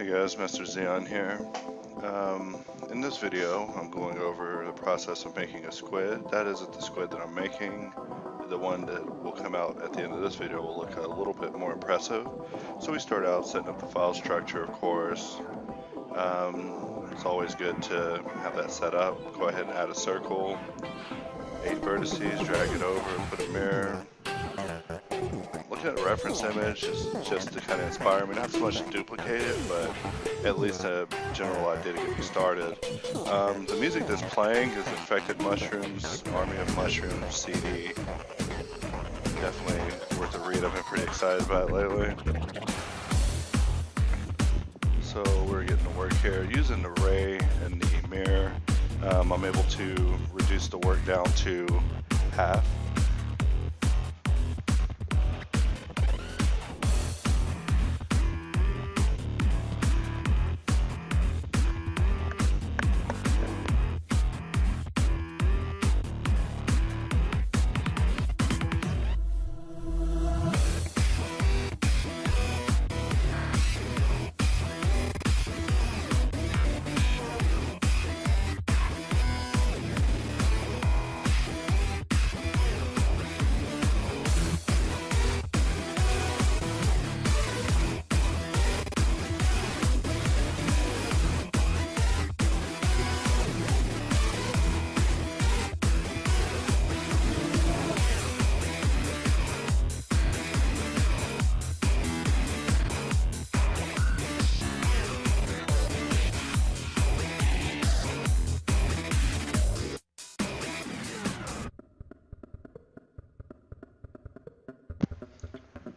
Hey guys, Mr. Xeon here. In this video, I'm going over the process of making a squid. That isn't the squid that I'm making. The one that will come out at the end of this video will look a little bit more impressive. So we start out setting up the file structure, of course. It's always good to have that set up. Go ahead and add a circle, 8 vertices, drag it over, put a mirror. Looking at a reference image is just to kind of inspire me, not so much to duplicate it, but at least a general idea to get me started. The music that's playing is Infected Mushrooms, Army of Mushrooms CD. Definitely worth a read. I've been pretty excited about it lately. So we're getting to work here. Using the ray and the mirror, I'm able to reduce the work down to half.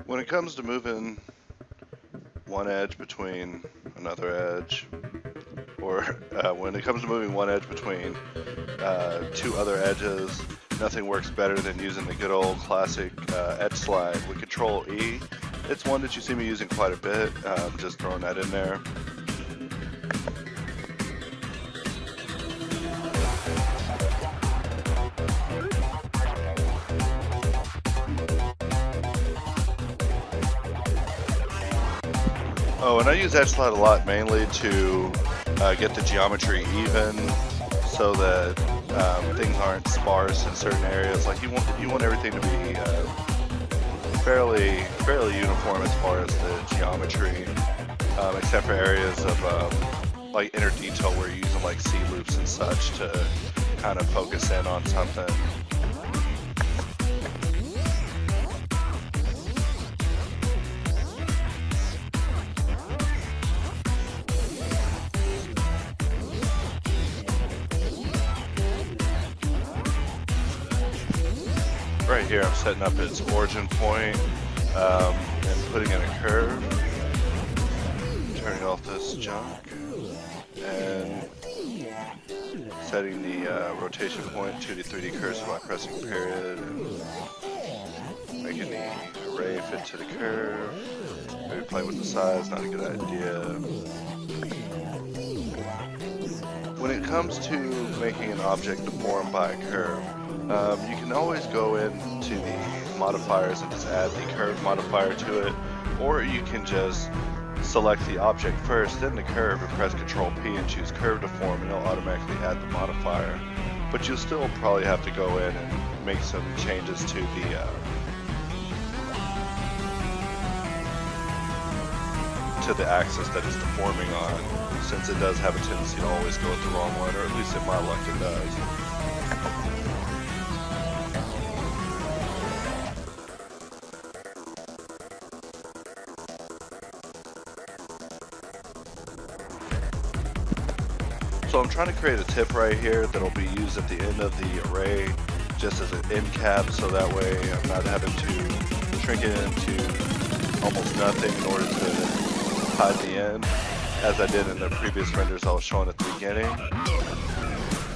When it comes to moving one edge between another edge, or when it comes to moving one edge between two other edges, nothing works better than using the good old classic edge slide with Control E. It's one that you see me using quite a bit, just throwing that in there. Oh, and I use edge slide a lot mainly to get the geometry even, so that things aren't sparse in certain areas. Like you want everything to be fairly uniform as far as the geometry, except for areas of like inner detail where you're using like C loops and such to kind of focus in on something. Right here I'm setting up its origin point and putting in a curve, turning off this junk, and setting the rotation point to the 3D cursor by pressing period, and making the array fit to the curve. Maybe playing with the size, not a good idea. When it comes to making an object deformed by a curve, you can always go into the modifiers and just add the curve modifier to it, or you can just select the object first, then the curve, and press Control P and choose Curve Deform, and it'll automatically add the modifier. But you'll still probably have to go in and make some changes to the axis that it's deforming on, since it does have a tendency to always go with the wrong one, or at least in my luck it does. So I'm trying to create a tip right here that'll be used at the end of the array just as an end cap, so that way I'm not having to shrink it into almost nothing in order to hide the end, as I did in the previous renders I was showing at the beginning.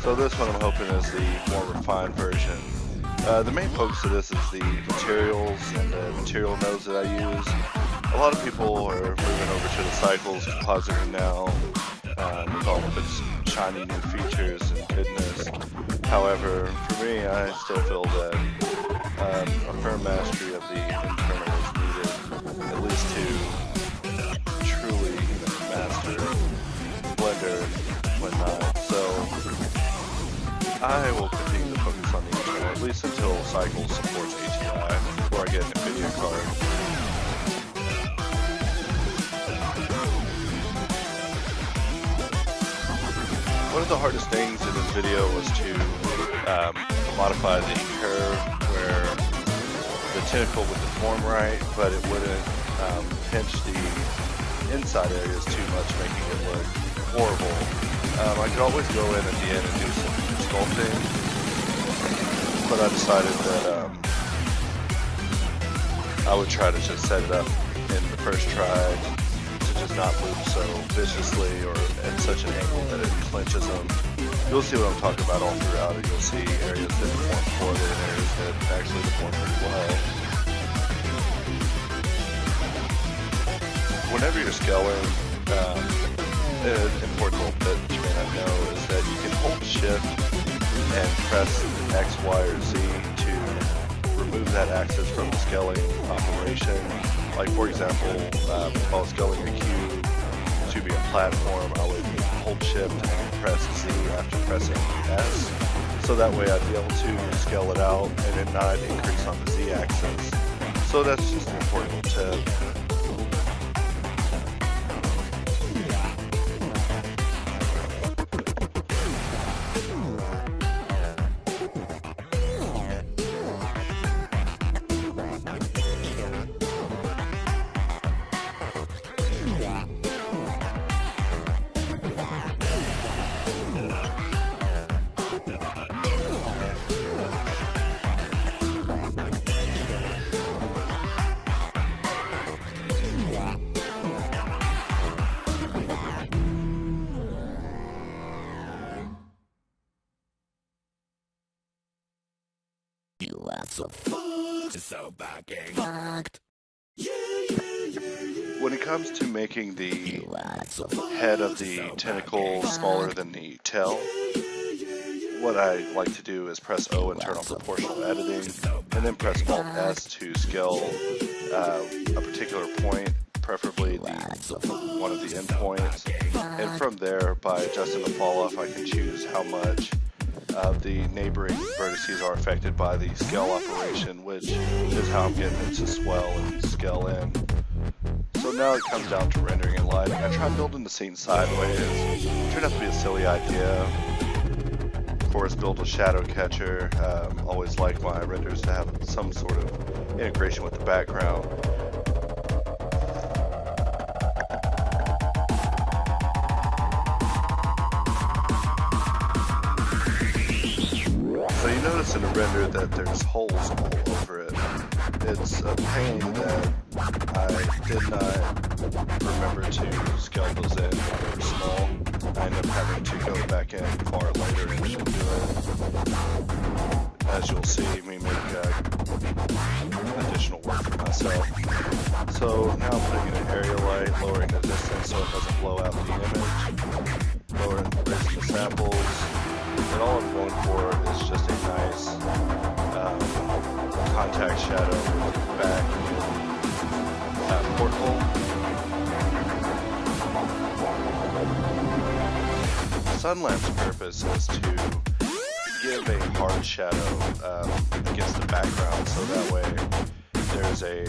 So this one I'm hoping is the more refined version. The main focus of this is the materials and the material nodes that I use. A lot of people are moving over to the cycles compositing now, with all of its shiny new features and goodness. However, for me, I still feel that a firm mastery of the internal is needed, at least to truly master I will continue to focus on the internal, at least until Cycle supports ATI, before I get an NVIDIA card. One of the hardest things in this video was to modify the curve where the tentacle would deform right, but it wouldn't pinch the inside areas too much, making it look horrible. I could always go in at the end and do some sculpting, but I decided that I would try to just set it up in the first try to just not move so viciously or at such an angle that it clenches them. You'll see what I'm talking about all throughout it. You'll see areas that deform poorly and areas that actually deform pretty well. Whenever you're scaling, an important little bit that you may not know is that you can hold shift and press X, Y, or Z to remove that axis from the scaling operation. Like for example, if I was scaling a cube to be a platform, I would hold shift and press Z after pressing S. So that way I'd be able to scale it out and it not increase on the Z axis. So that's just an important tip. When it comes to making the head of the tentacle smaller than the tail, what I like to do is press O and turn on proportional editing, and then press Alt S to scale a particular point, preferably one of the endpoints. And from there, by adjusting the fall off, I can choose how much of the neighboring vertices are affected by the scale operation, which is how I'm getting it to swell and scale in. So now it comes down to rendering and lighting. I tried building the scene sideways. It turned out to be a silly idea. Of course, build a shadow catcher. Always like my renders to have some sort of integration with the background. So you notice in the render that there's holes all over it. It's a pain that I did not remember to scale those in when they were small. I ended up having to go back in far later and do it. As you'll see me make additional work for myself. So now I'm putting in an area light, lowering the distance so it doesn't blow out the image, raising the samples. And all I'm going for is just a nice contact shadow with the back porthole. The sun lamp's purpose is to give a hard shadow against the background, so that way there's a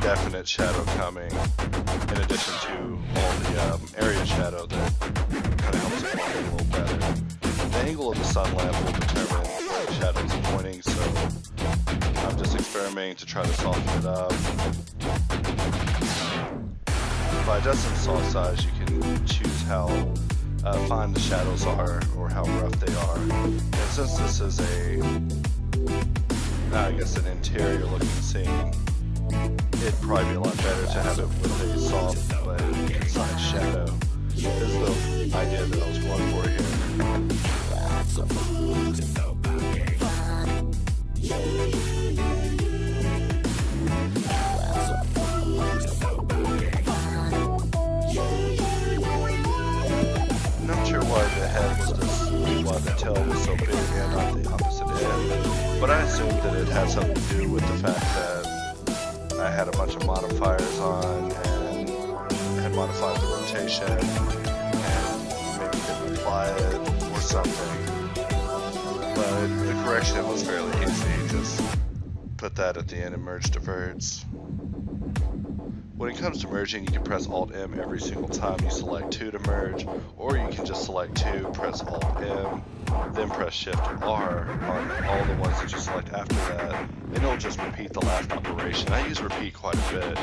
definite shadow coming in addition to all the area shadow that kind of helps it look a little better. The angle of the sun lamp will determine where the shadow is pointing, so I'm just experimenting to try to soften it up. By adjusting saw size, you can choose how fine the shadows are or how rough they are. And since this is I guess an interior looking scene, it'd probably be a lot better to have it with a soft but inside shadow. This is the idea that I was going for here. I'm not sure why the head was why the tail was so big and not the opposite end, but I assumed that it had something to do with the fact that I had a bunch of modifiers on and had modified the rotation and maybe didn't apply it or something. But the correction was fairly easy. Just put that at the end and merge diverts. When it comes to merging, you can press Alt-M every single time you select 2 to merge, or you can just select 2, press Alt-M, then press Shift-R on all the ones that you select after that, and it'll just repeat the last operation. I use repeat quite a bit.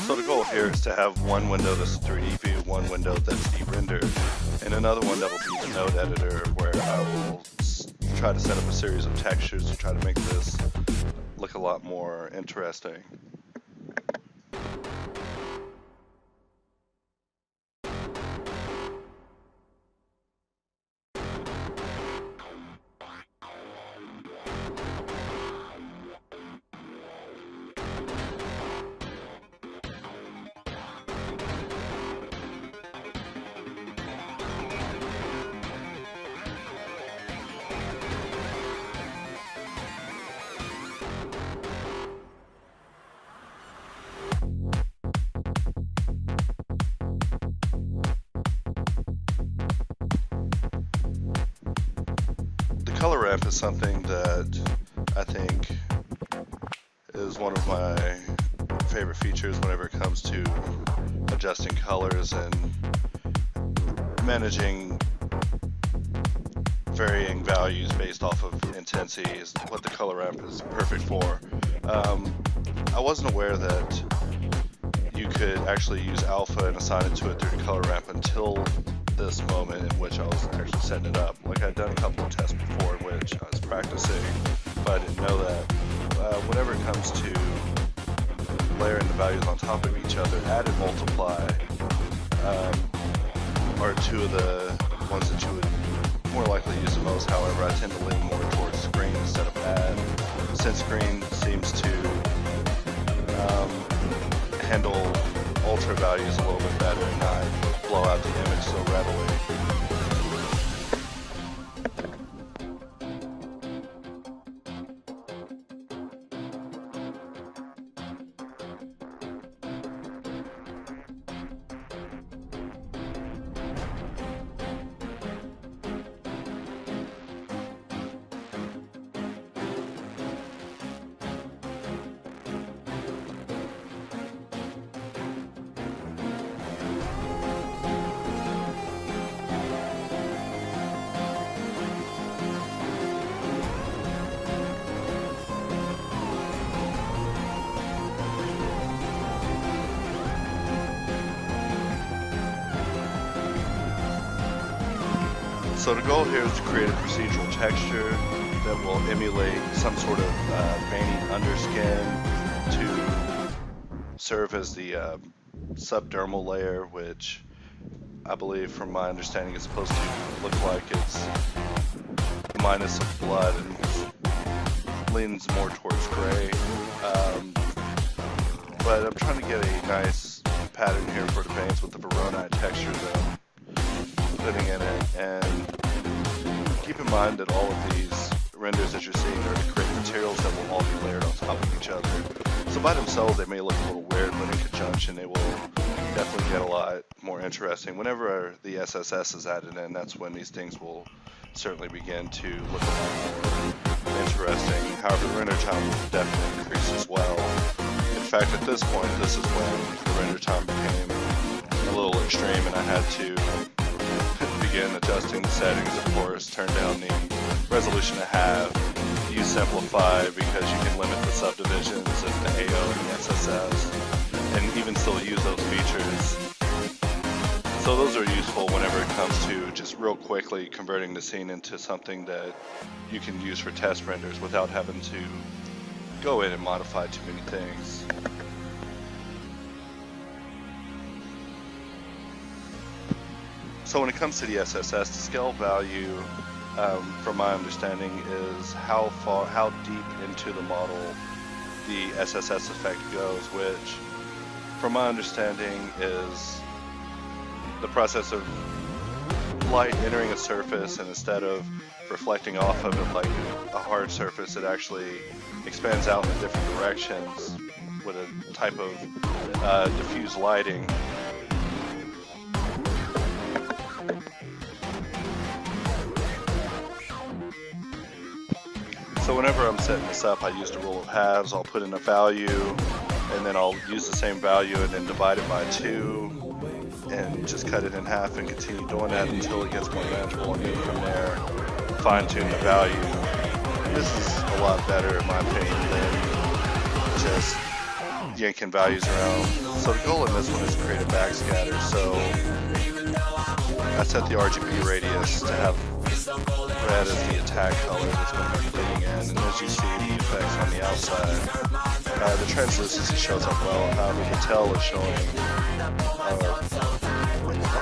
So the goal here is to have one window that's a 3D view, one window that's de-rendered, and another one that will be the node editor where I will try to set up a series of textures to try to make this look a lot more interesting. Color ramp is something that I think is one of my favorite features whenever it comes to adjusting colors and managing varying values based off of intensity is what the color ramp is perfect for. I wasn't aware that you could actually use alpha and assign it to a 3D color ramp until this moment in which I was actually setting it up. Like I'd done a couple of tests before in which I was practicing, but I didn't know that. Whenever it comes to layering the values on top of each other, add and multiply are two of the ones that you would more likely use the most. However, I tend to lean more towards screen instead of add, since screen seems to handle ultra values a little bit better and not blow out the image so readily. So the goal here is to create a procedural texture that will emulate some sort of veiny underskin to serve as the subdermal layer, which I believe from my understanding is supposed to look like it's minus some blood and leans more towards gray. But I'm trying to get a nice pattern here for the veins with the Voronoi texture that I'm putting in it, and keep in mind that all of these renders that you're seeing are to create materials that will all be layered on top of each other. So by themselves they may look a little weird, but in conjunction they will definitely get a lot more interesting. Whenever the SSS is added in, that's when these things will certainly begin to look a lot more interesting. However, the render time will definitely increase as well. In fact, at this point, this is when the render time extreme and I had to begin adjusting the settings, of course, turn down the resolution to half, use simplify because you can limit the subdivisions of the AO and the SSS, and even still use those features. So those are useful whenever it comes to just real quickly converting the scene into something that you can use for test renders without having to go in and modify too many things. So when it comes to the SSS, the scale value, from my understanding, is how deep into the model the SSS effect goes, which, from my understanding, is the process of light entering a surface, and instead of reflecting off of it like a hard surface, it actually expands out in different directions with a type of diffuse lighting. So whenever I'm setting this up, I use the rule of halves. I'll put in a value, and then I'll use the same value and then divide it by 2, and just cut it in half and continue doing that until it gets more manageable, and then from there fine-tune the value. And this is a lot better in my opinion than just yanking values around. So the goal in this one is to create a backscatter. So I set the RGB radius to have red as the attack color that's going to be bleeding in, and as you see the effects on the outside, the translucency shows up well. However, the tail is showing a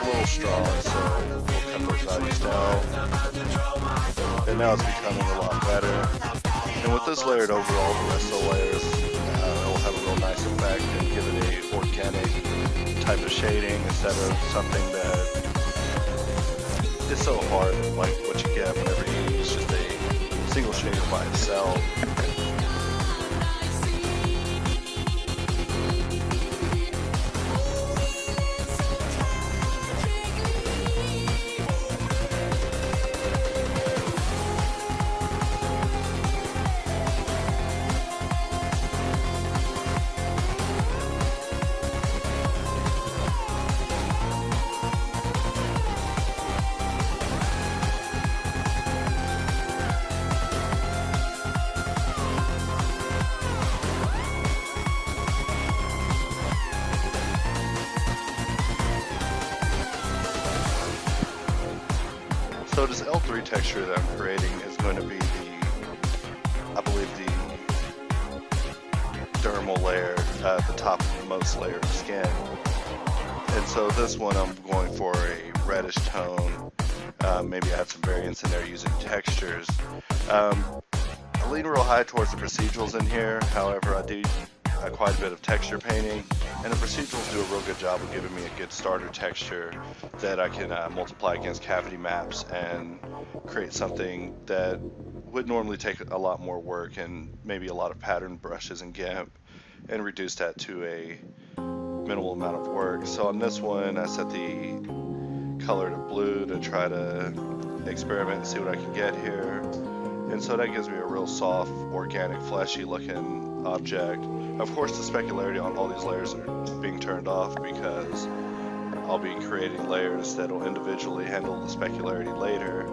little strong, so we'll cut those values down. And now it's becoming a lot better. And with this layered over all the rest of the layers, it will have a real nice effect and give it a organic type of shading instead of something that is so hard, like what you get whenever you use just a single shader by itself. So this L3 texture that I'm creating is going to be I believe the dermal layer at the top of the most layer of skin. And so this one I'm going for a reddish tone. Maybe I have some variants in there using textures. I lean real high towards the procedurals in here. However, I do quite a bit of texture painting, and the procedurals do a real good job of giving me a good starter texture that I can multiply against cavity maps and create something that would normally take a lot more work and maybe a lot of pattern brushes and GIMP, and reduce that to a minimal amount of work. So on this one I set the color to blue to try to experiment and see what I can get here, and so that gives me a real soft, organic, fleshy looking object. Of course, the specularity on all these layers are being turned off because I'll be creating layers that will individually handle the specularity later.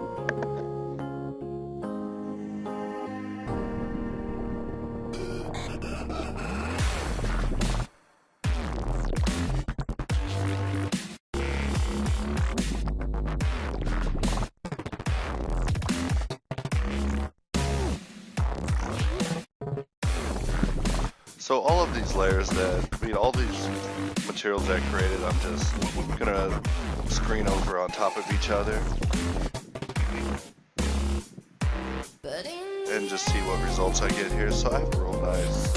So all of these layers all these materials that I created, I'm just gonna screen over on top of each other and just see what results I get here. So I have a real nice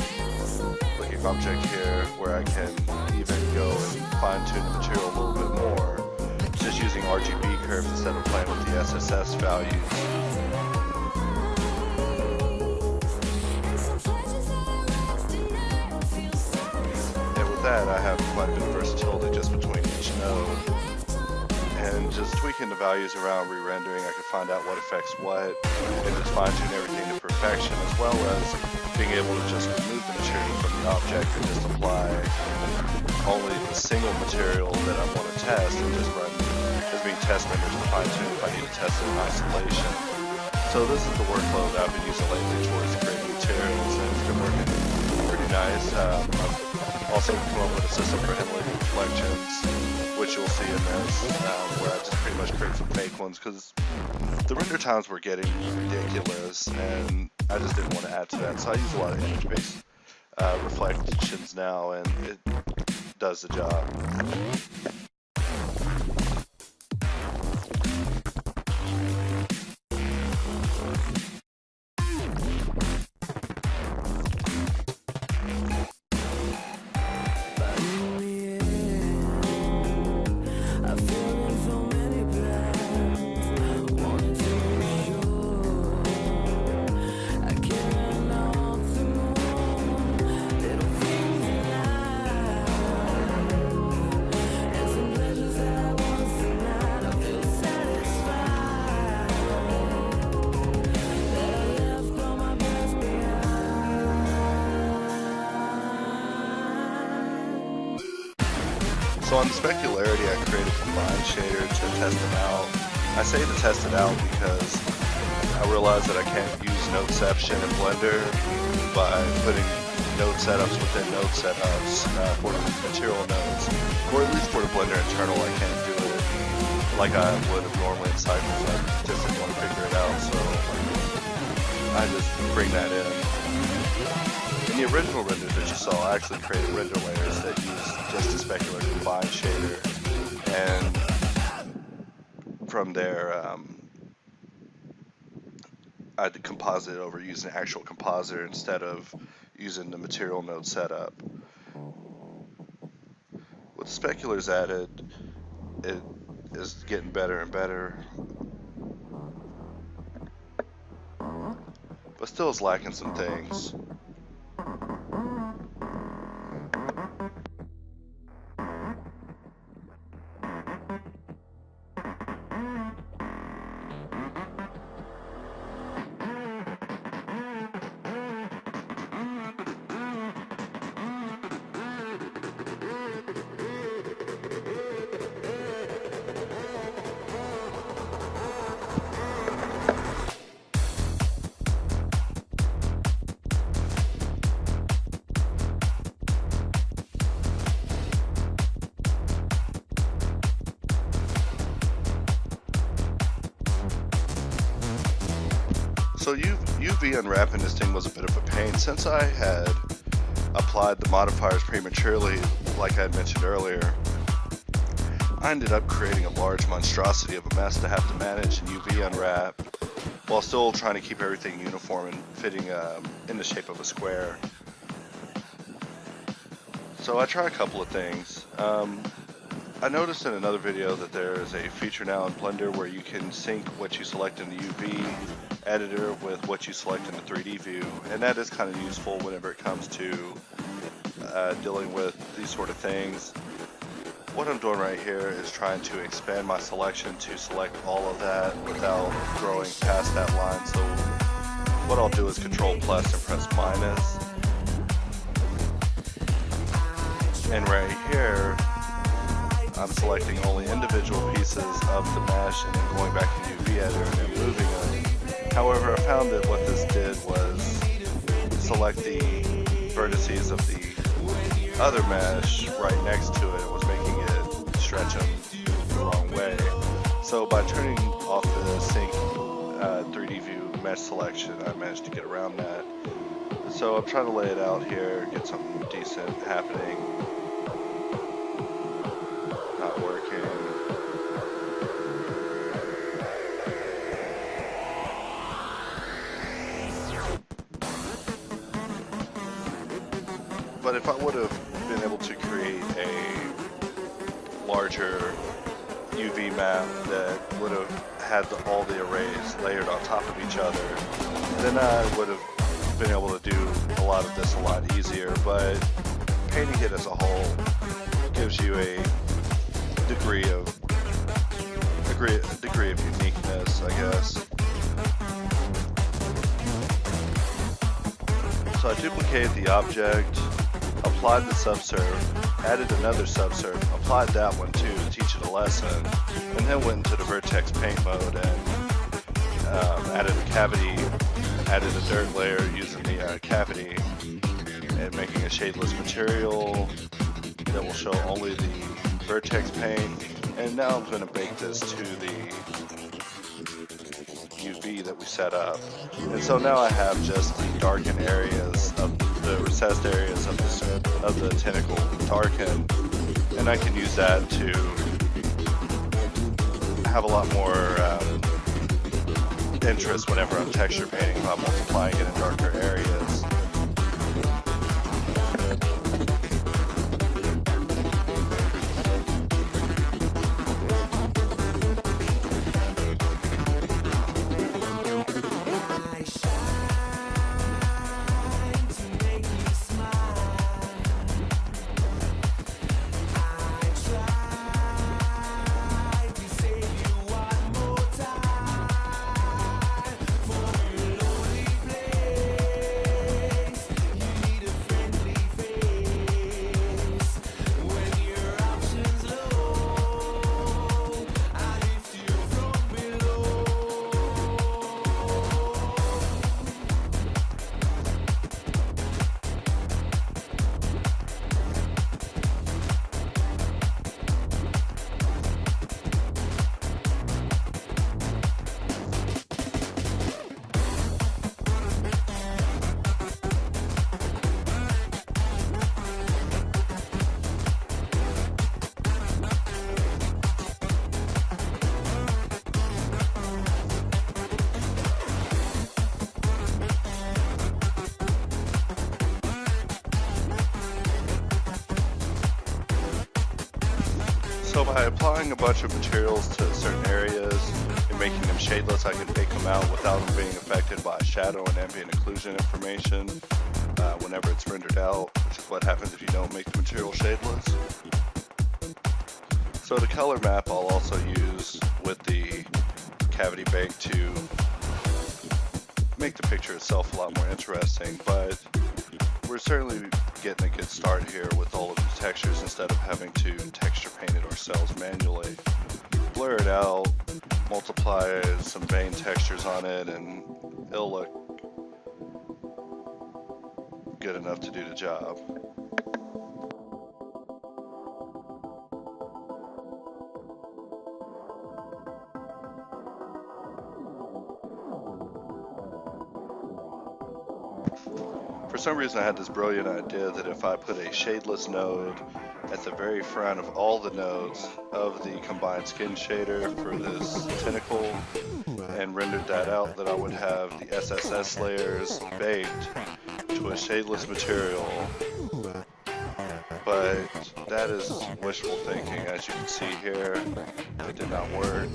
looking object here where I can even go and fine tune the material a little bit more, just using RGB curves instead of playing with the SSS values. That I have quite a bit of versatility just between each node, and just tweaking the values around, re-rendering, I can find out what affects what and just fine-tune everything to perfection, as well as being able to just remove the material from the object and just apply only the single material that I want to test and just run as being test members to fine tune if I need to test it in isolation. So this is the workflow that I've been using lately towards creating materials, and it's been working pretty nice. I've also come up with a system for handling reflections, which you'll see in this, where I just pretty much create some fake ones because the render times were getting ridiculous, and I just didn't want to add to that. So I use a lot of image-based reflections now, and it does the job. So on the specularity, I created a combined shader to test them out. I say to test it out because I realized that I can't use nodeception in Blender by putting node setups within node setups for the material nodes, or at least for the Blender internal. I can't do it like I would have normally in Cycles. I just didn't want to figure it out, so I just bring that in. In the original renders that you saw, I actually created render layers that use just a specular combined shader, and from there I had to composite it over using an actual compositor instead of using the material node setup. With the speculars added, it is getting better and better, but still is lacking some things. So UV unwrapping this thing was a bit of a pain. Since I had applied the modifiers prematurely, like I had mentioned earlier, I ended up creating a large monstrosity of a mess to have to manage and UV unwrap while still trying to keep everything uniform and fitting in the shape of a square. So I tried a couple of things. I noticed in another video that there is a feature now in Blender where you can sync what you select in the UV editor with what you select in the 3D view, and that is kind of useful whenever it comes to dealing with these sort of things. What I'm doing right here is trying to expand my selection to select all of that without growing past that line. So what I'll do is Control plus and press minus, and right here I'm selecting only individual pieces of the mesh and then going back to UV editor and then moving them. However, I found that what this did was select the vertices of the other mesh right next to it. It was making it stretch them the wrong way. So by turning off the sync 3D view mesh selection, I managed to get around that. So I'm trying to lay it out here, get something decent happening. Not working. But if I would have been able to create a larger UV map that would have had all the arrays layered on top of each other, then I would have been able to do a lot of this a lot easier. But painting it as a whole gives you a degree of uniqueness, I guess. So I duplicated the object, applied the subsurf, added another subsurface, applied that one too to teach it a lesson, and then went into the vertex paint mode and added a cavity, added a dirt layer using the cavity, and making a shadeless material that will show only the vertex paint. And now I'm going to bake this to the UV that we set up. And so now I have just the darkened areas of the recessed areas of the tentacle darkened, and I can use that to have a lot more interest whenever I'm texture painting by multiplying it in darker areas. So by applying a bunch of materials to certain areas and making them shadeless, I can bake them out without them being affected by shadow and ambient occlusion information whenever it's rendered out, which is what happens if you don't make the material shadeless. So the color map I'll also use with the cavity bake to make the picture itself a lot more interesting, but we're certainly getting a good start here with all of these textures instead of having to texture paint it ourselves manually. Blur it out, multiply some vein textures on it, and it'll look good enough to do the job. For some reason I had this brilliant idea that if I put a shadeless node at the very front of all the nodes of the combined skin shader for this tentacle and rendered that out, that I would have the SSS layers baked to a shadeless material. But that is wishful thinking. As you can see here, it did not work.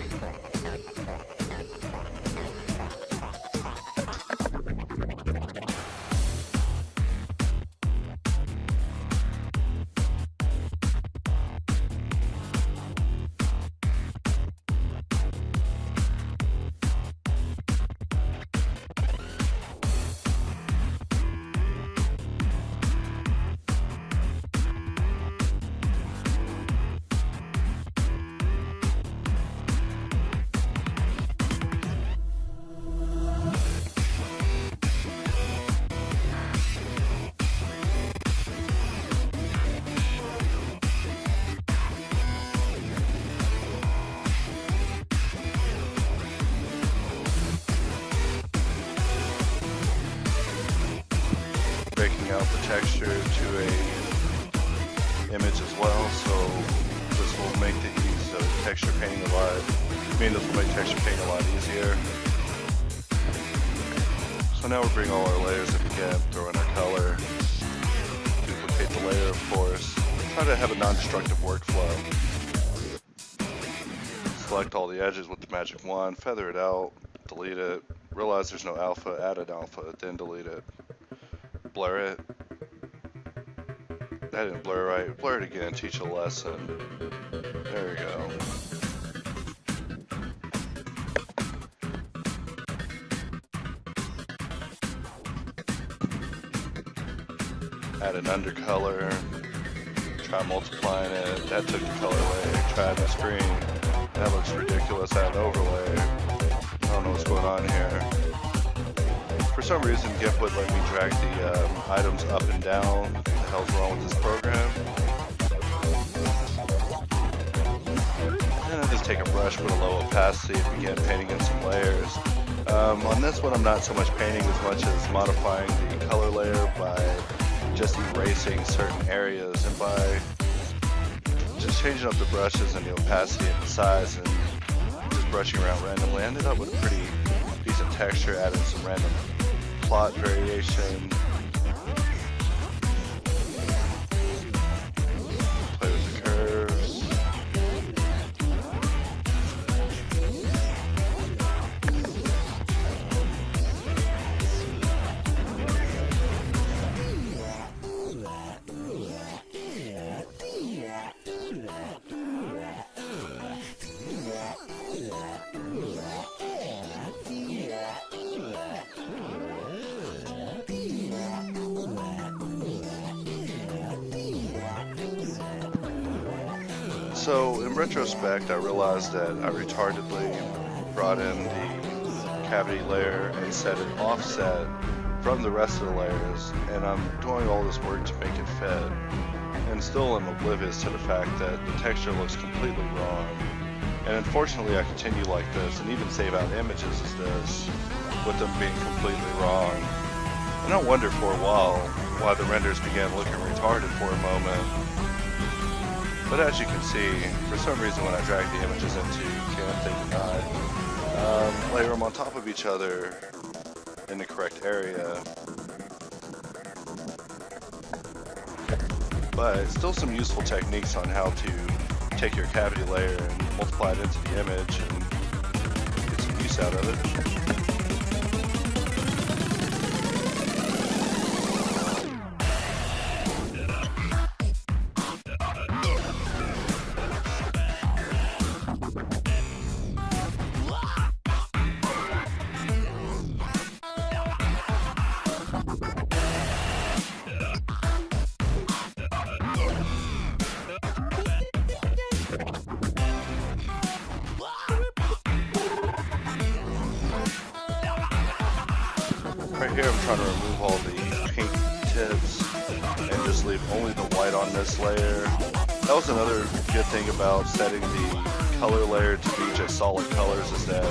Breaking out the texture to a image as well, so this will make the ease of texture painting a lot. This will make texture painting a lot easier. So now we'll bring all our layers up again, throw in our color, duplicate the layer, of course. Try to have a non-destructive workflow. Select all the edges with the magic wand, feather it out, delete it, realize there's no alpha, add an alpha, then delete it. Blur it. That didn't blur right. Blur it again, teach a lesson. There we go. Add an undercolor. try multiplying it. That took the color away. Try the screen. That looks ridiculous. Add an overlay. I don't know what's going on here. For some reason, GIMP would let me drag the items up and down. What the hell's wrong with this program? And I just take a brush with a low opacity and begin painting in some layers. On this one, I'm not so much painting as much as modifying the color layer by just erasing certain areas and by just changing up the brushes and the opacity and the size and just brushing around randomly. I ended up with a pretty decent texture, adding some random plot variation. Play with the curves. So in retrospect, I realized that I retardedly brought in the cavity layer and set it offset from the rest of the layers, and I'm doing all this work to make it fit, and still am oblivious to the fact that the texture looks completely wrong. And unfortunately, I continue like this and even save out images as this, with them being completely wrong. And I wondered for a while why the renders began looking retarded for a moment. But as you can see, for some reason when I drag the images into GIMP, they do not layer them on top of each other in the correct area. But still some useful techniques on how to take your cavity layer and multiply it into the image and get some use out of it. Right here I'm trying to remove all the pink tips and just leave only the white on this layer. That was another good thing about setting the color layer to be just solid colors, is that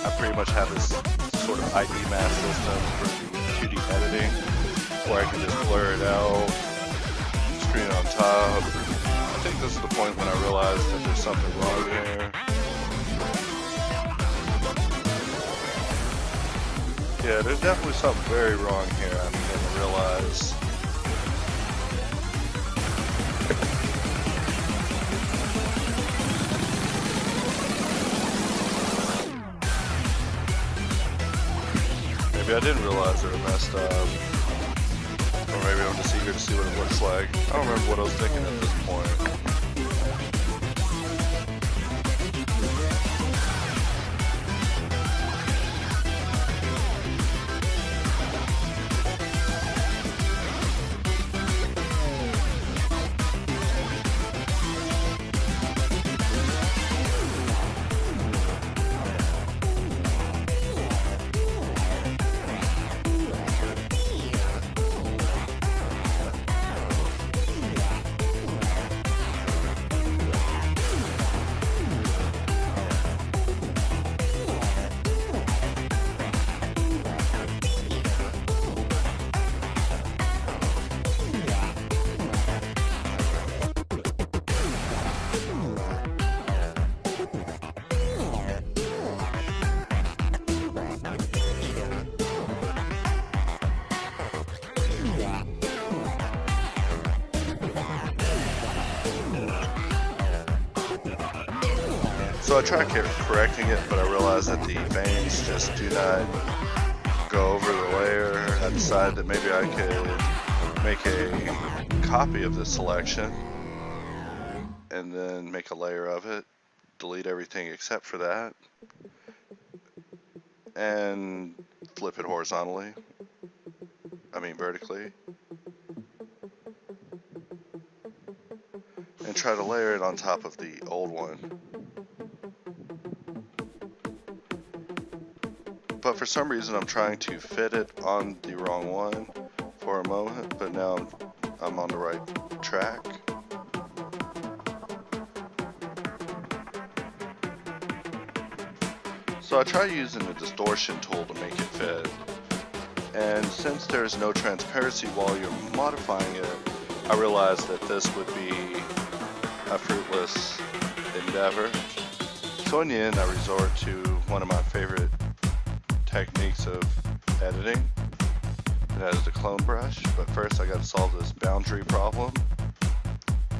I pretty much have this sort of ID mask system for the 2D editing where I can just blur it out, screen on top. I think this is the point when I realized that there's something wrong here. Yeah, there's definitely something very wrong here, I'm beginning to realize. Maybe I didn't realize they were messed up. Or maybe I'm just eager to see what it looks like. I don't remember what I was thinking at this point. So I tried correcting it, but I realized that the veins just do not go over the layer. I decided that maybe I could make a copy of this selection and then make a layer of it, delete everything except for that, and flip it horizontally. I mean vertically. and try to layer it on top of the old one. But for some reason I'm trying to fit it on the wrong one for a moment, but now I'm on the right track. So I try using the distortion tool to make it fit. And since there's no transparency while you're modifying it, I realized that this would be a fruitless endeavor. So in the end, I resort to one of my favorite techniques of editing, and that is the clone brush. But first I gotta solve this boundary problem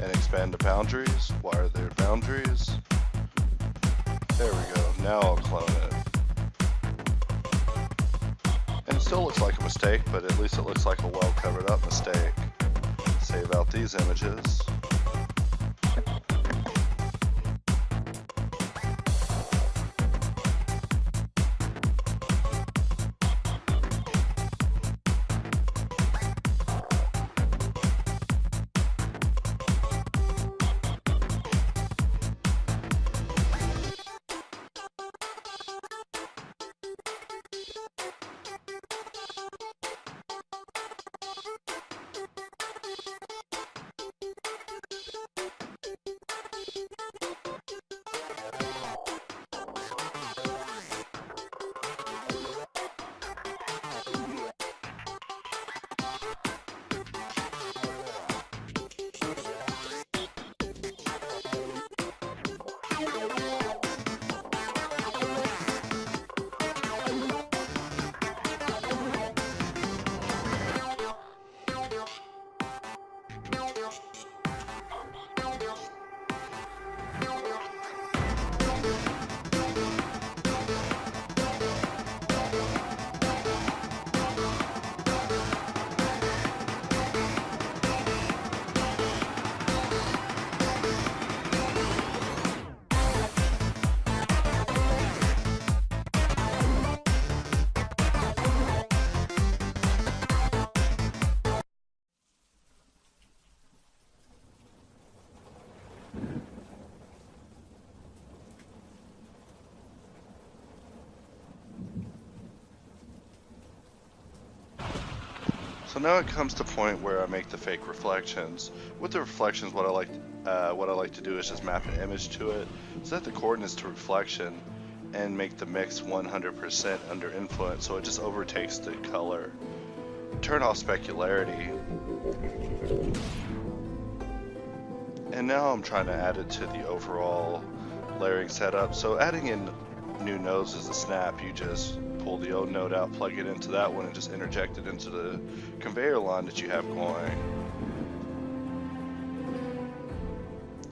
and expand the boundaries. Why are there boundaries? There we go, now I'll clone it. And it still looks like a mistake, but at least it looks like a well covered up mistake. Save out these images. So now it comes to the point where I make the fake reflections. With the reflections, what I like to do is just map an image to it, set the coordinates to reflection, and make the mix 100% under influence, so it just overtakes the color. Turn off specularity. And now I'm trying to add it to the overall layering setup. So adding in new nodes is a snap. You just pull the old node out, plug it into that one, and just interject it into the conveyor line that you have going.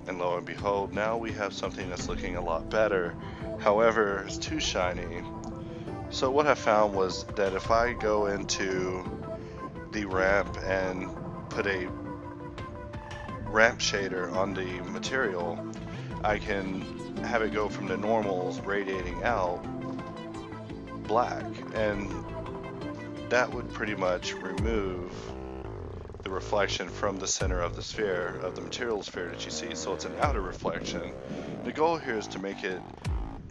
And lo and behold, now we have something that's looking a lot better. However, it's too shiny. So what I found was that if I go into the ramp and put a ramp shader on the material, I can have it go from the normals radiating out black, and that would pretty much remove the reflection from the center of the sphere, of the material sphere that you see, so it's an outer reflection. The goal here is to make it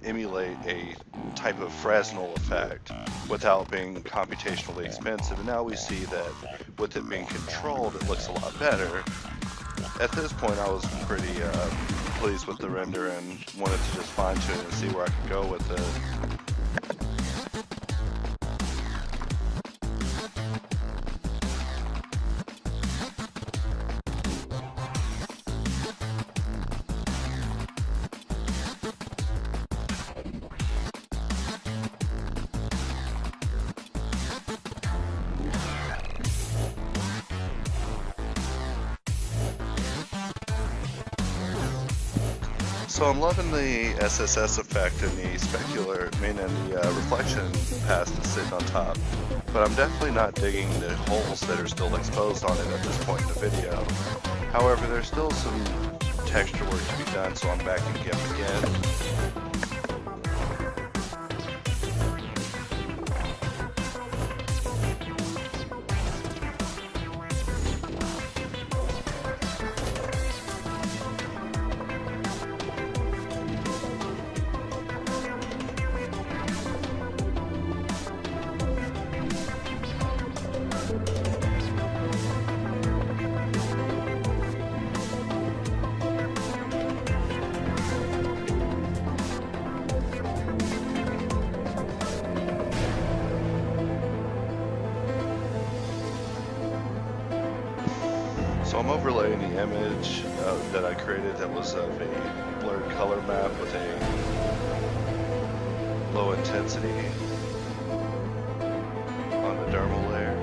emulate a type of Fresnel effect without being computationally expensive, and now we see that with it being controlled, it looks a lot better. At this point, I was pretty pleased with the render and wanted to just fine tune it and see where I could go with it. So I'm loving the SSS effect and the specular, meaning the reflection pass that's sitting on top. But I'm definitely not digging the holes that are still exposed on it at this point in the video. However, there's still some texture work to be done, so I'm backing GIMP again. I'm overlaying the image that I created that was of a blurred color map with a low intensity on the dermal layer,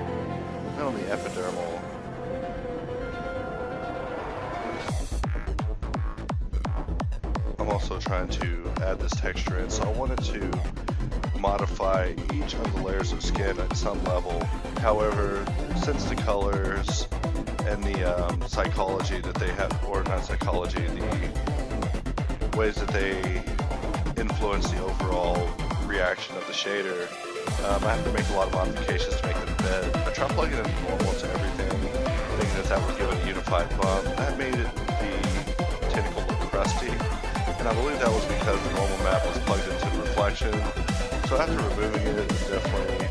and on the epidermal. I'm also trying to add this texture in, so I wanted to modify each of the layers of skin at some level. However, since the colors and the psychology that they have, or not psychology, the ways that they influence the overall reaction of the shader, I have to make a lot of modifications to make them fit. I tried plugging in normal to everything, thinking that that would give it a unified bump. That made the tentacle look crusty, and I believe that was because the normal map was plugged into the reflection. So after removing it, it definitely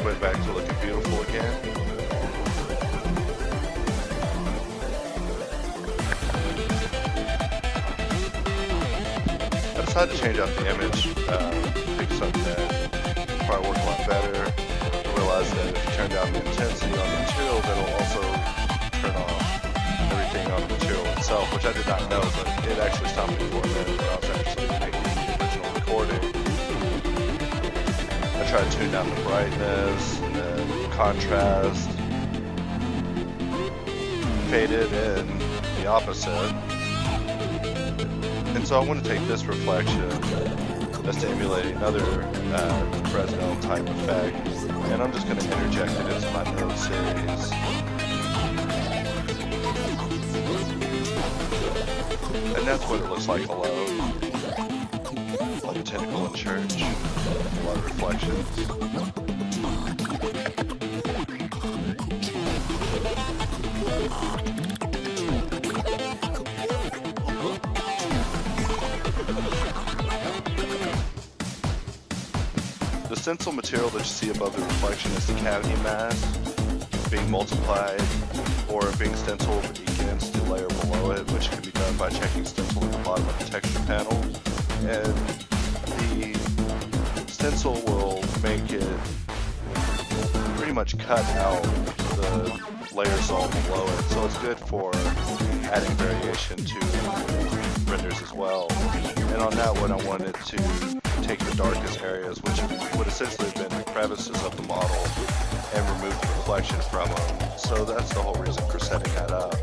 went back to looking beautiful again. I decided to change out the image, pick something that probably work a lot better. I realized that if you turn down the intensity on the material, that'll also turn off everything on the material itself, which I did not know, but it actually stopped me for a minute when I was actually making the original recording. I tried to tune down the brightness and then contrast, faded in the opposite. And so I want to take this reflection that's to emulate another Fresnel type effect, and I'm just going to interject it into my node series. And that's what it looks like alone. Like a tentacle in church. A lot of reflections. The stencil material that you see above the reflection is the cavity mask being multiplied or being stenciled against the layer below it, which can be done by checking stencil at the bottom of the texture panel. And the stencil will make it pretty much cut out the layers all below it, so it's good for adding variation to renders as well. And on that one, I wanted to take the darkest areas, which would essentially have been the crevices of the model, and remove the reflection from them. So that's the whole reason for setting that up.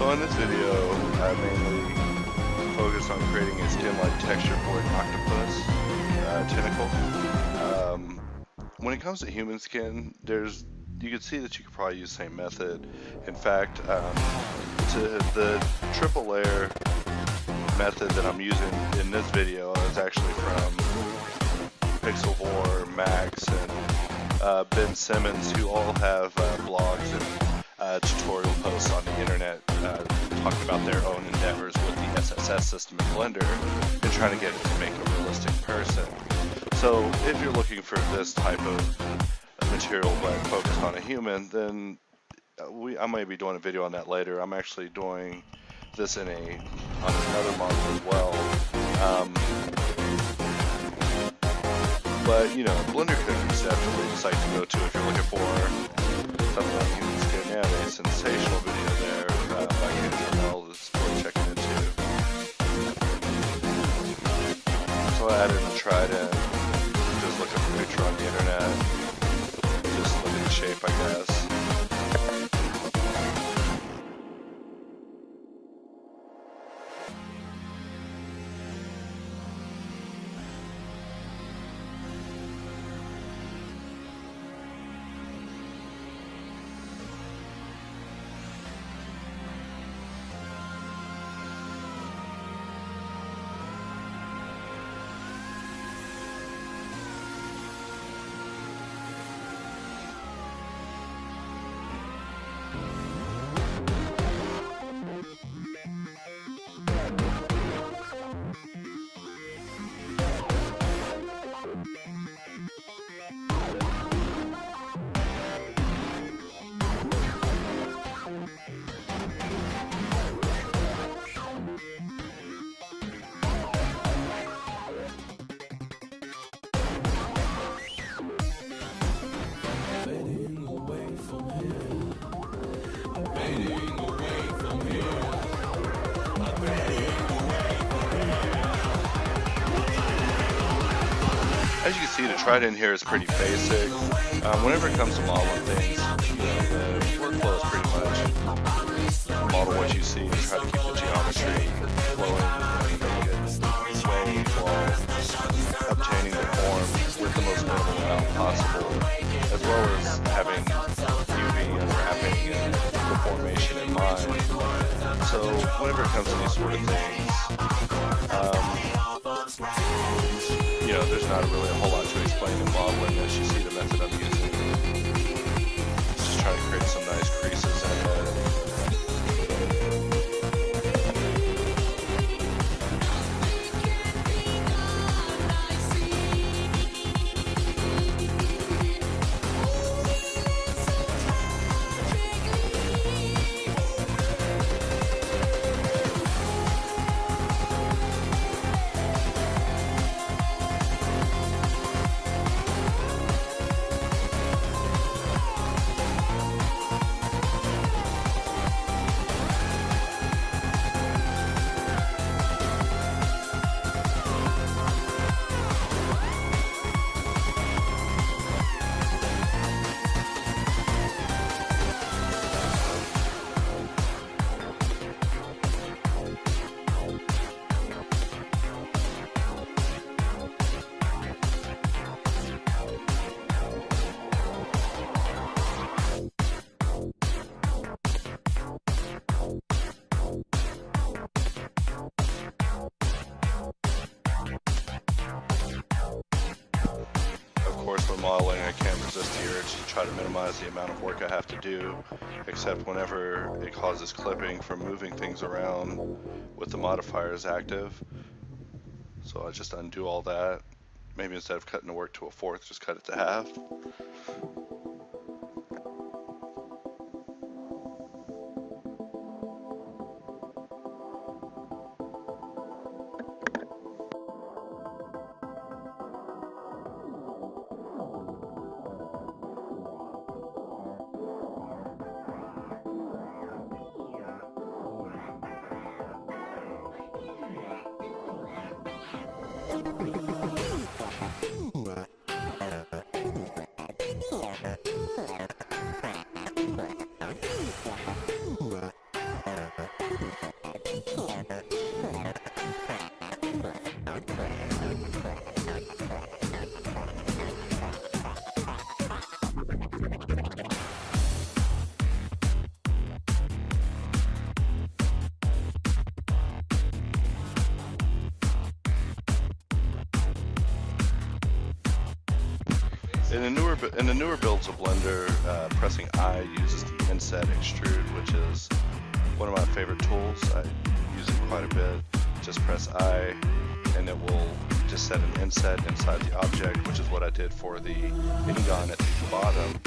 So in this video, I mainly focused on creating a skin-like texture for an octopus tentacle. When it comes to human skin, you can see that you could probably use the same method. In fact, to the triple layer method that I'm using in this video is actually from Pixelvore, Max, and Ben Simmons, who all have blogs and tutorial posts on the internet talking about their own endeavors with the SSS system in Blender and trying to get it to make a realistic person. So if you're looking for this type of material but focused on a human, then I might be doing a video on that later. I'm actually doing this on another model as well. But you know, Blender Cooking is definitely the site to go to if you're looking for something like human skin. They have a sensational video there by KJML that's worth checking into. So I added a Trident. Just look up a picture on the internet. Just look at the shape, I guess. As you can see, the Trident here is pretty basic. Whenever it comes to modeling things, you know, the workflow is pretty much model what you see and try to keep the geometry flowing and make it wave while obtaining the form with the most minimal amount possible, as well as having UV unwrapping and deformation in mind. So whenever it comes to these sort of things, you know, there's not really a whole lot to explain in modeling as you see the method I'm using. Just trying to create some nice creases in it. When modeling, I can't resist the urge to try to minimize the amount of work I have to do, except whenever it causes clipping from moving things around with the modifiers active. So I just undo all that. Maybe instead of cutting the work to a fourth, just cut it to half. In the newer builds of Blender, pressing I uses the inset extrude, which is one of my favorite tools. I use it quite a bit. Just press I, and it will just set an inset inside the object, which is what I did for the Ingon at the bottom,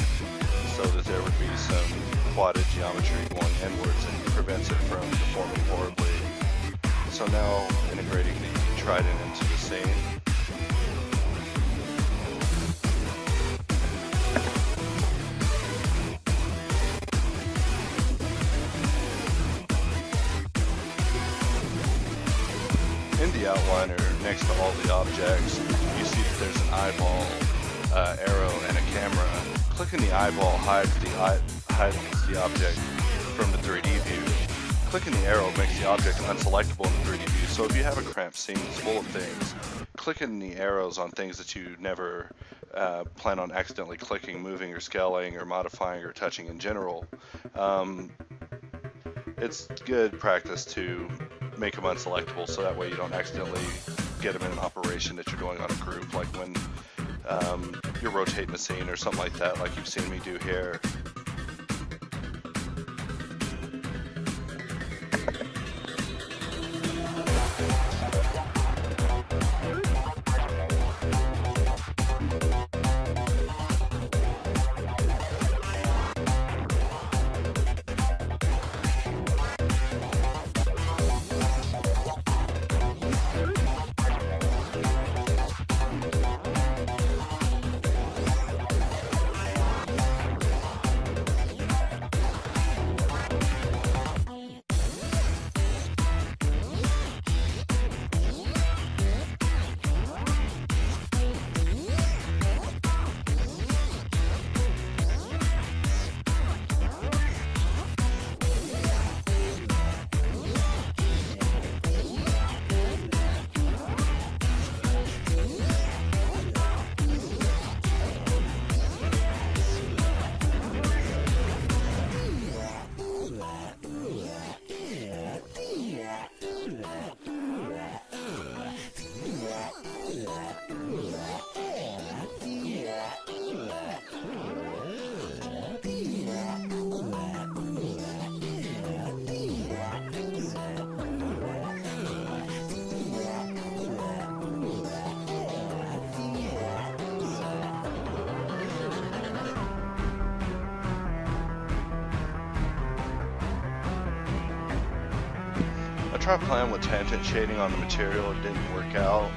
so that there would be some quadded geometry going inwards and prevents it from deforming horribly. So now integrating the Trident into the scene. In the outliner, next to all the objects, you see that there's an eyeball, arrow, and a camera. Clicking the eyeball hides the object from the 3D view. Clicking the arrow makes the object unselectable in the 3D view. So if you have a cramped scene that's full of things, clicking the arrows on things that you never plan on accidentally clicking, moving, or scaling, or modifying, or touching in general, it's good practice to make them unselectable, so that way you don't accidentally get them in an operation that you're doing on a group, like when you're rotating a scene or something like that, like you've seen me do here. I tried playing with tangent shading on the material. It didn't work out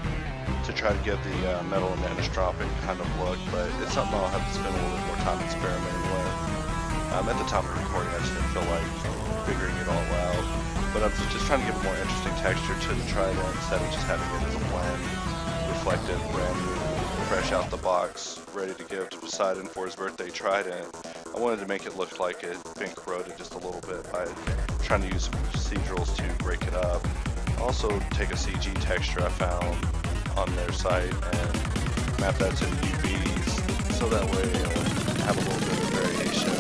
to try to give the metal and anisotropic kind of look, but it's something I'll have to spend a little bit more time experimenting with. At the time of recording, I just didn't feel like figuring it all out, but I'm just trying to give a more interesting texture to the Trident instead of just having it as a bland, reflective, brand new, fresh out the box, ready to give to Poseidon for his birthday Trident. I wanted to make it look like it had been corroded just a little bit by trying to use some procedurals to break it up. Also take a CG texture I found on their site and map that to the UVs, so that way it'll have a little bit of variation.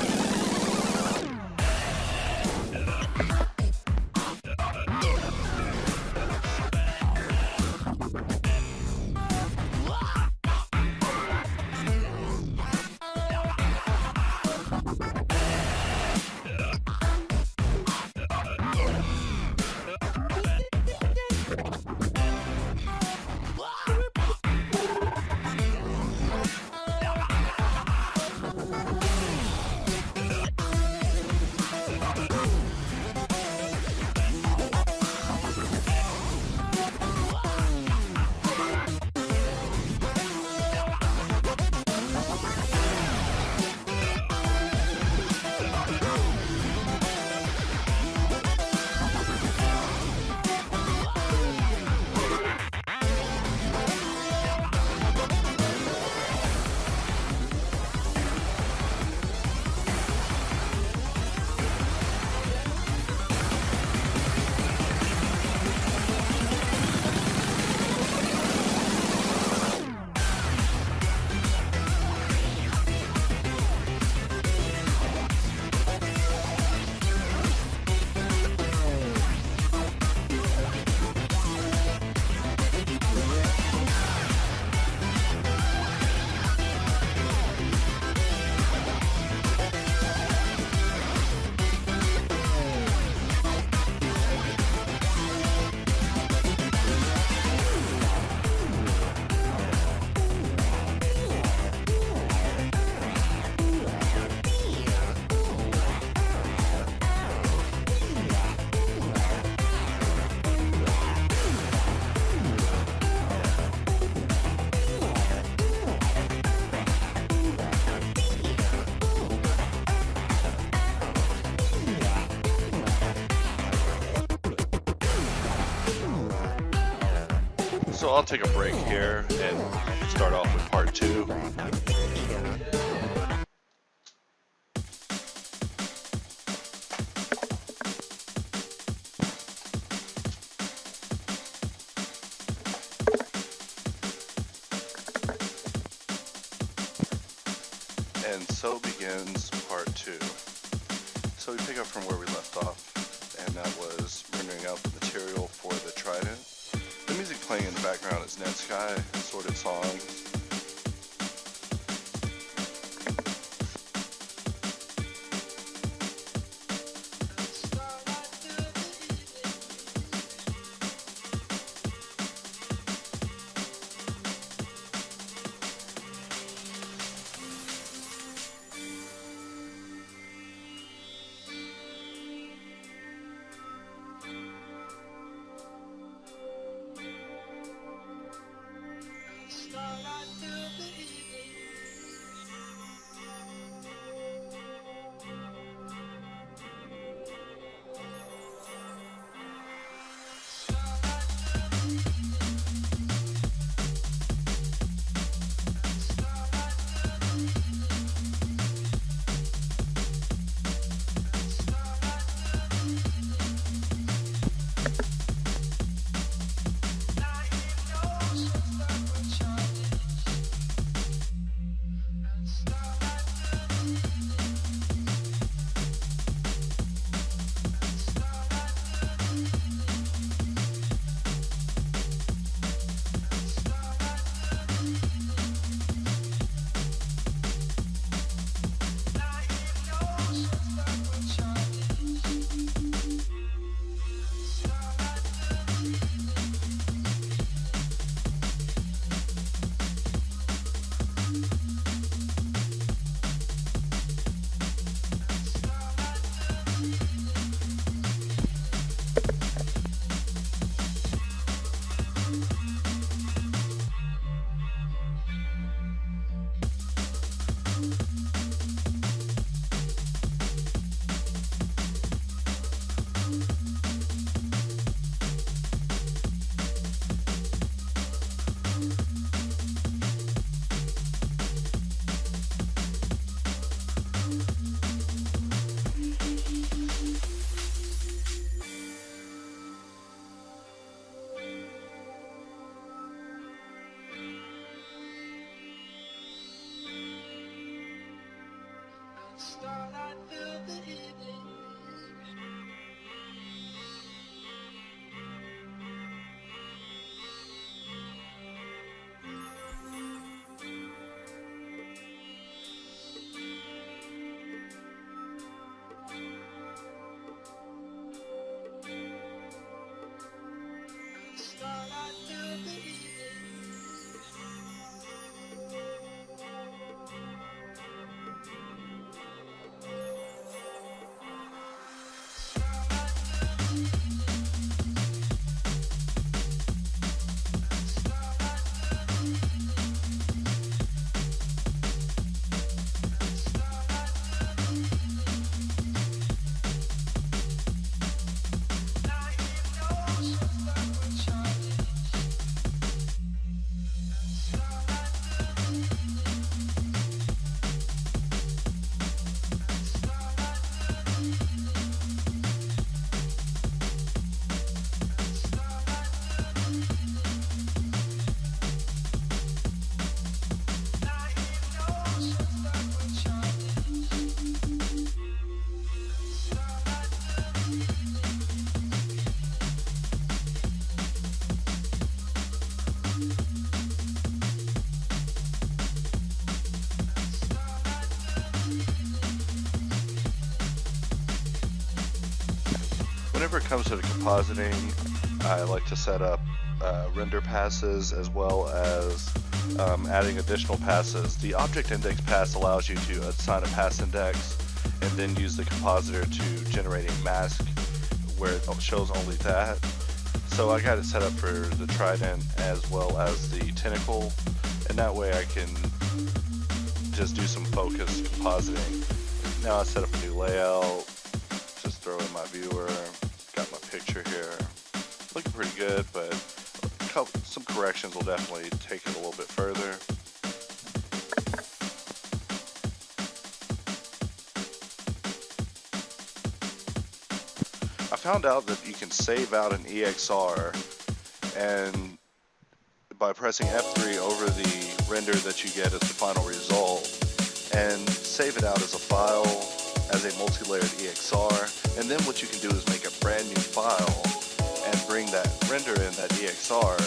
So I'll take a break here and start off with part 2. And so begins part 2. So we pick up from where we left off, and that was rendering out the material for the Trident. The music playing in the background is Net Sky, Assorted Songs. Whenever it comes to the compositing, I like to set up render passes as well as adding additional passes. The object index pass allows you to assign a pass index and then use the compositor to generate a mask where it shows only that. So I got it set up for the Trident as well as the tentacle, and that way I can just do some focused compositing. Now I set up a new layout, throw in my viewer, got my picture here, looking pretty good, but a some corrections will definitely take it a little bit further. I found out that you can save out an EXR, and by pressing F3 over the render that you get as the final result, and save it out as a file, as a multi-layered EXR, and then what you can do is make a brand new file and bring that render in that EXR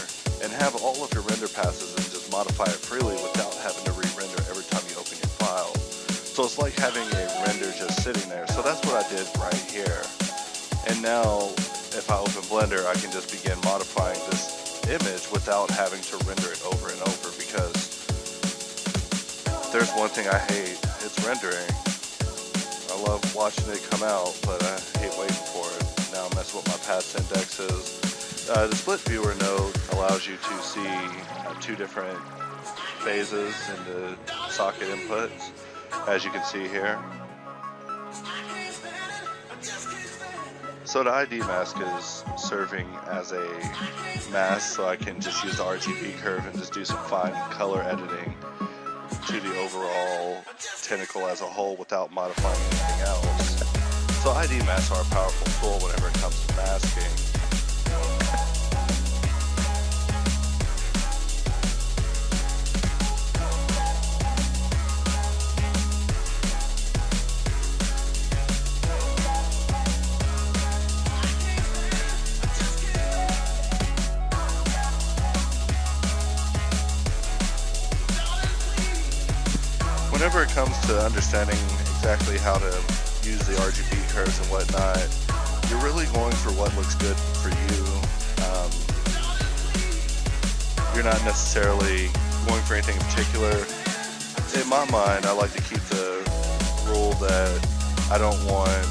and have all of your render passes and just modify it freely without having to re-render every time you open your file. So it's like having a render just sitting there. So that's what I did right here. And now if I open Blender, I can just begin modifying this image without having to render it over and over, because there's one thing I hate, it's rendering. I love watching it come out, but I hate waiting for it. Now I'm messing with my paths indexes. The split viewer node allows you to see 2 different phases in the socket inputs, as you can see here. So the ID mask is serving as a mask, so I can just use the RGB curve and just do some fine color editing to the overall tentacle as a whole without modifying anything else. So ID masks are a powerful tool whenever it comes to masking. Whenever it comes to understanding exactly how to use the RGB curves and whatnot, you're really going for what looks good for you. You're not necessarily going for anything in particular. In my mind, I like to keep the rule that I don't want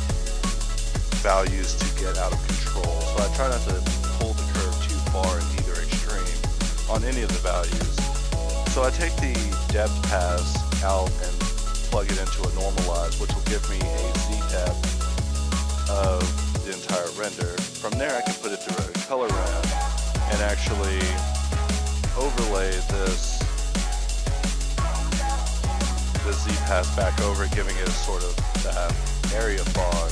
values to get out of control. So I try not to pull the curve too far in either extreme on any of the values. So I take the depth pass out and plug it into a normalize, which will give me a z-depth of the entire render. From there I can put it through a color ramp and actually overlay this z-pass back over, giving it a sort of area fog.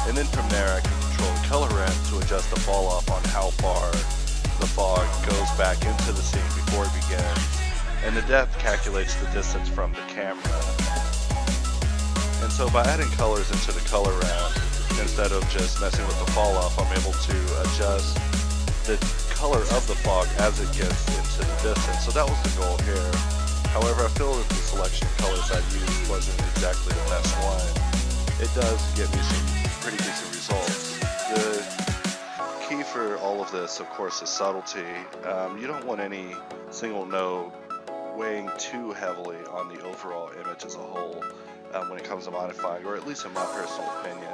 And then from there I can control the color ramp to adjust the fall off on how far the fog goes back into the scene before it begins. And the depth calculates the distance from the camera. And so by adding colors into the color ramp, instead of just messing with the fall off, I'm able to adjust the color of the fog as it gets into the distance. So that was the goal here. However, I feel that the selection of colors I used wasn't exactly the best one. It does get me some pretty decent results. The key for all of this, of course, is subtlety. You don't want any single node weighing too heavily on the overall image as a whole when it comes to modifying, or at least in my personal opinion.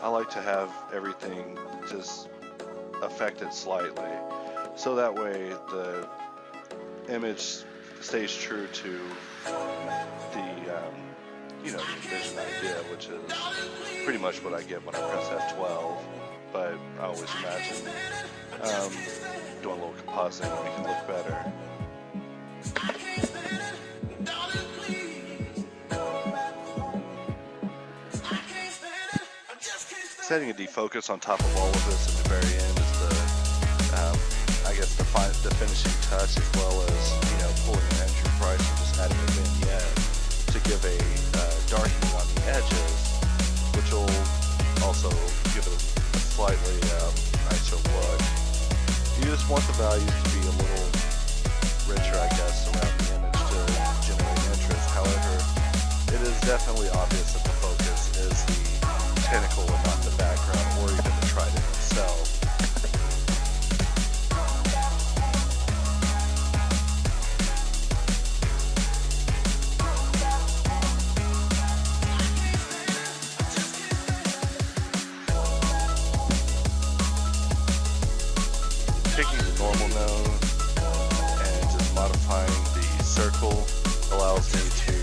I like to have everything just affected slightly, so that way the image stays true to the the envisioned idea, which is pretty much what I get when I press F12. But I always imagine doing a little compositing to make it look better. Setting a defocus on top of all of this at the very end is the, I guess, the finishing touch, as well as, pulling an entry price and just adding a vignette to give a darkening on the edges, which will also give it a slightly nicer look. You just want the values to be a little richer, I guess, around the image to generate interest. However, it is definitely obvious that the focus is the tentacle and not the background or even the Trident itself. Taking the normal node and just modifying the circle allows me to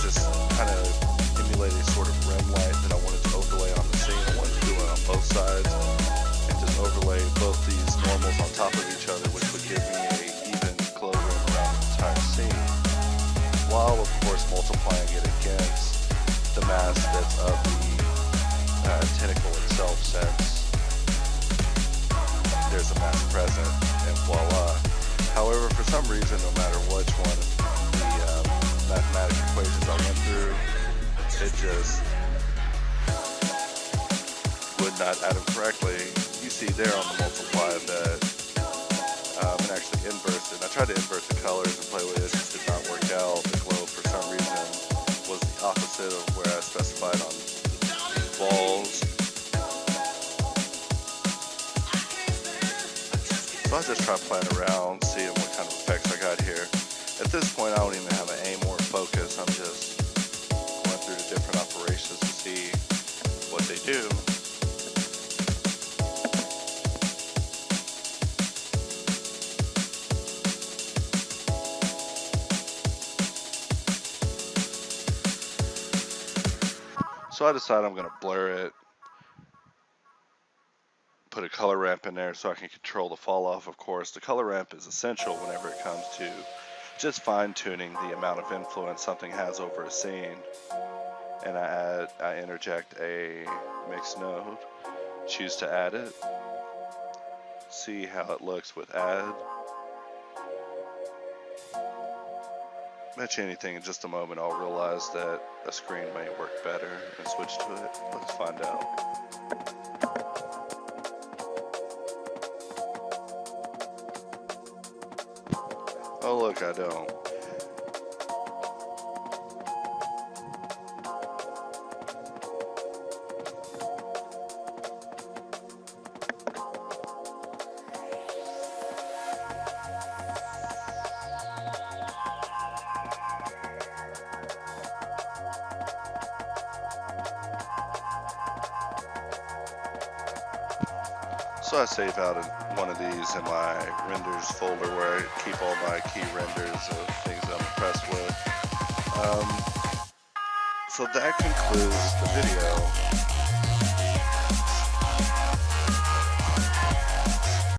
just kind of emulate a sort of rim light that I wanted to overlay on the scene. I wanted to do it on both sides and just overlay both these normals on top of each other, which of course multiplying it against the mass that's of the tentacle itself, since there's a mass present, and voila. However, for some reason, no matter which one of the mathematical equations I went through, it just would not add them correctly. You see there on the multiply that it actually inversed it. I tried to invert the colors and play with it, it just did not work out. The globe, for some reason, was the opposite of where I specified on balls. So I just try playing around, seeing what kind of effects I got here. At this point, I don't even have an aim or a focus. I'm just going through the different operations to see what they do. So I decided I'm going to blur it, put a color ramp in there so I can control the fall off. Of course, the color ramp is essential whenever it comes to just fine tuning the amount of influence something has over a scene. And I interject a mix node, choose to add it, see how it looks with add. Bet you anything in just a moment I'll realize that a screen may work better and switch to it. Let's find out. Oh look, I don't. So I save out one of these in my renders folder where I keep all my key renders of things that I'm impressed with. So that concludes the video.